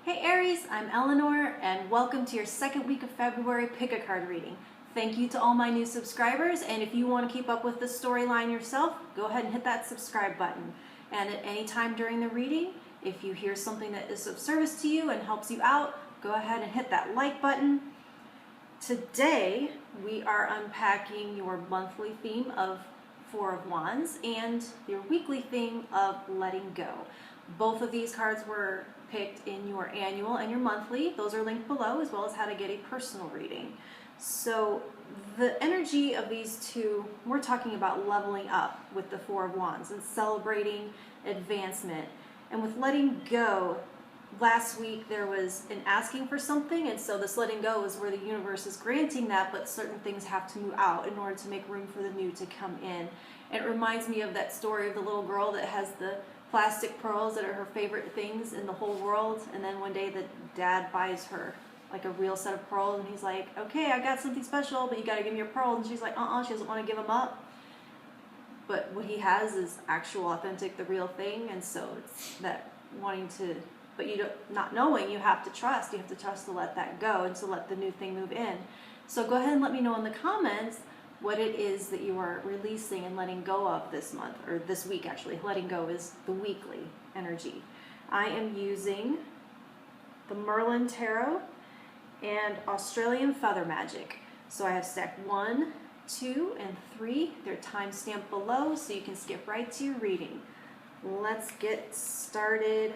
Hey Aries, I'm Eleanor and welcome to your second week of February pick-a-card reading. Thank you to all my new subscribers, and if you want to keep up with the storyline yourself, go ahead and hit that subscribe button. And at any time during the reading, if you hear something that is of service to you and helps you out, go ahead and hit that like button. Today, we are unpacking your monthly theme of Four of Wands and your weekly theme of letting go. Both of these cards were picked in your annual and your monthly. Those are linked below, as well as how to get a personal reading. So the energy of these two, we're talking about leveling up with the Four of Wands and celebrating advancement. And with letting go, last week there was an asking for something, and so this letting go is where the universe is granting that, but certain things have to move out in order to make room for the new to come in. And it reminds me of that story of the little girl that has the plastic pearls that are her favorite things in the whole world, and then one day the dad buys her like a real set of pearls, and he's like, okay, I got something special, but you gotta give me your pearls. And she's like, she doesn't want to give them up. But what he has is actual, authentic, the real thing, and so it's that wanting to, but not knowing, you have to trust. You have to trust to let that go and to let the new thing move in. So go ahead and let me know in the comments what it is that you are releasing and letting go of this month, or this week actually. Letting go is the weekly energy. I am using the Merlin Tarot and Australian Feather Magic. So I have stacked 1, 2, and 3. They're time stamped below, so you can skip right to your reading. Let's get started,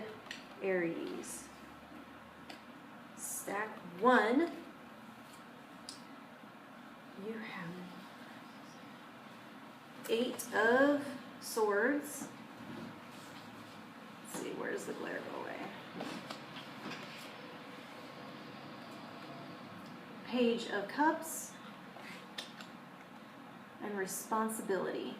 Aries. Stack 1. You have 8 of Swords. Let's see, where does the glare go away? Page of Cups and Responsibility.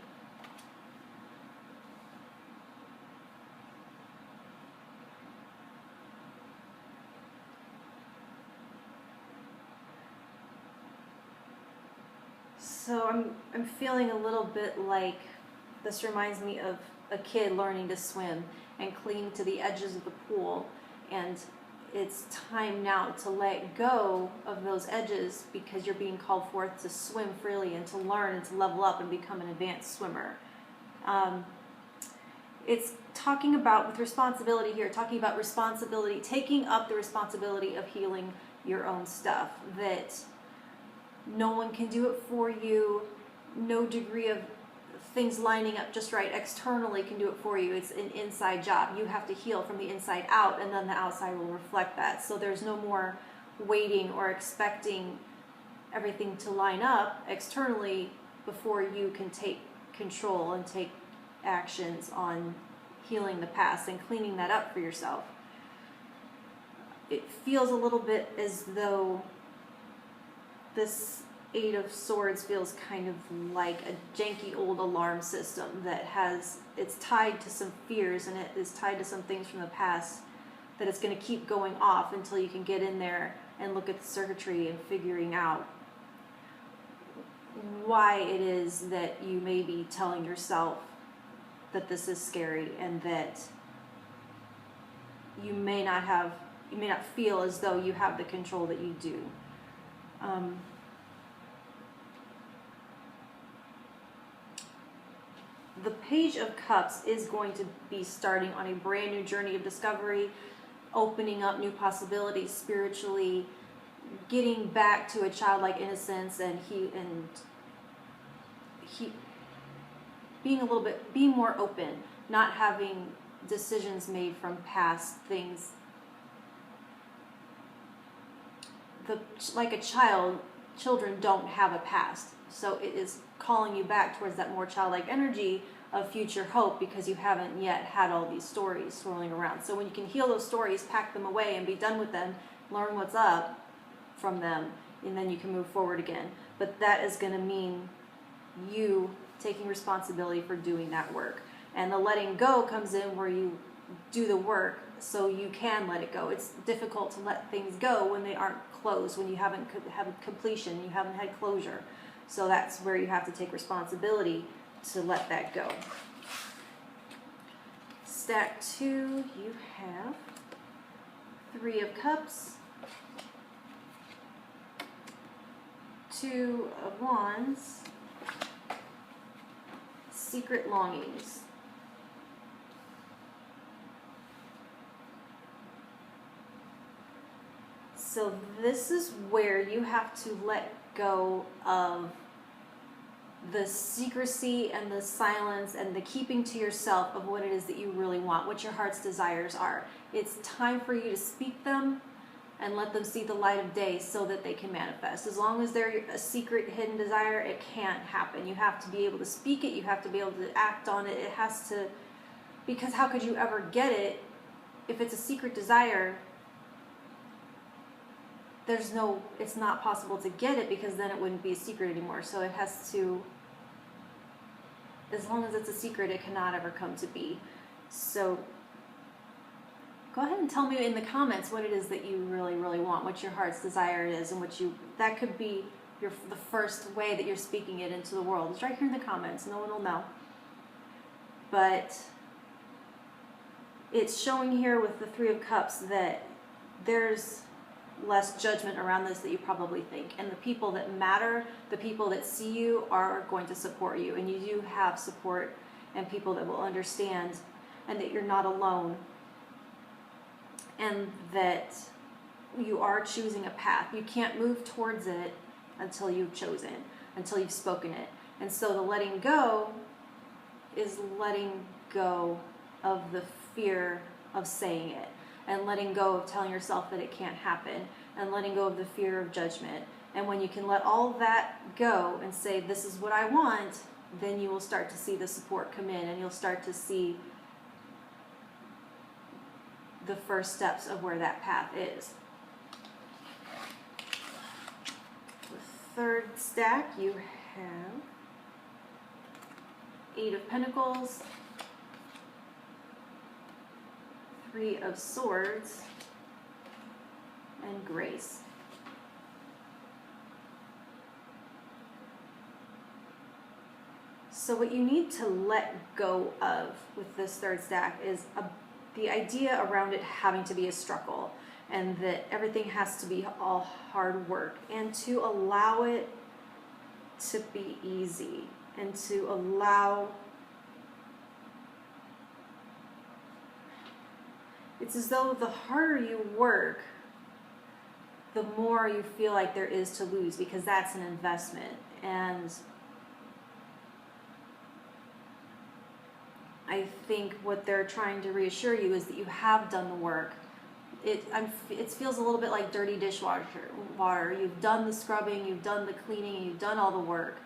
So I'm feeling a little bit like this reminds me of a kid learning to swim and clinging to the edges of the pool, and it's time now to let go of those edges because you're being called forth to swim freely and to learn and to level up and become an advanced swimmer. It's talking about, with responsibility here, talking about responsibility, taking up the responsibility of healing your own stuff, that no one can do it for you. No degree of things lining up just right externally can do it for you. It's an inside job. You have to heal from the inside out, and then the outside will reflect that. So there's no more waiting or expecting everything to line up externally before you can take control and take actions on healing the past and cleaning that up for yourself. It feels a little bit as though this 8 of Swords feels kind of like a janky old alarm system that it's tied to some fears, and it is tied to some things from the past that it's going to keep going off until you can get in there and look at the circuitry and figuring out why it is that you may be telling yourself that this is scary and that you may not feel as though you have the control that you do. The Page of Cups is going to be starting on a brand new journey of discovery, opening up new possibilities spiritually, getting back to a childlike innocence, and being more open, not having decisions made from past things. Like a child, children don't have a past, so it is calling you back towards that more childlike energy of future hope, because you haven't yet had all these stories swirling around. So when you can heal those stories, pack them away and be done with them, learn what's up from them, and then you can move forward again. But that is going to mean you taking responsibility for doing that work. And the letting go comes in where you do the work so you can let it go. It's difficult to let things go when they aren't closed, when you haven't had completion, you haven't had closure. So that's where you have to take responsibility to let that go. Stack 2, you have Three of Cups, Two of Wands, Secret Longings. So this is where you have to let go of the secrecy and the silence and the keeping to yourself of what it is that you really want, what your heart's desires are. It's time for you to speak them and let them see the light of day so that they can manifest. As long as they're a secret, hidden desire, it can't happen. You have to be able to speak it. You have to be able to act on it. It has to, because how could you ever get it if it's a secret desire? It's not possible to get it, because then it wouldn't be a secret anymore. So it has to, as long as it's a secret, it cannot ever come to be. So go ahead and tell me in the comments what it is that you really, really want, what your heart's desire is, and that could be the first way that you're speaking it into the world. It's right here in the comments. No one will know. But it's showing here with the Three of Cups that there's less judgment around this that you probably think, and the people that matter, the people that see you, are going to support you, and you do have support and people that will understand, and that you're not alone, and that you are choosing a path. You can't move towards it until you've chosen, until you've spoken it. And so the letting go is letting go of the fear of saying it, and letting go of telling yourself that it can't happen, and letting go of the fear of judgment. And when you can let all that go and say, this is what I want, then you will start to see the support come in, and you'll start to see the first steps of where that path is. The third stack, you have Eight of Pentacles, Three of Swords, and Grace. So what you need to let go of with this third stack is the idea around it having to be a struggle, and that everything has to be all hard work, and to allow it to be easy, and to allow. It's as though the harder you work, the more you feel like there is to lose, because that's an investment. And I think what they're trying to reassure you is that you have done the work. It feels a little bit like dirty dishwater. You've done the scrubbing, you've done the cleaning, you've done all the work.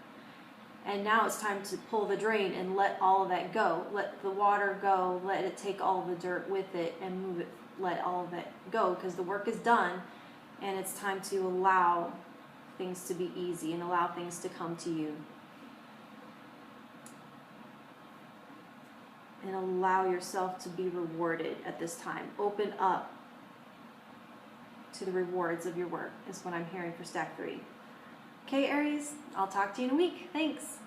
And now it's time to pull the drain and let all of that go. Let the water go, let it take all the dirt with it and move it, let all of it go, because the work is done, and it's time to allow things to be easy and allow things to come to you. And allow yourself to be rewarded at this time. Open up to the rewards of your work is what I'm hearing for stack 3. Okay, Aries, I'll talk to you in a week. Thanks.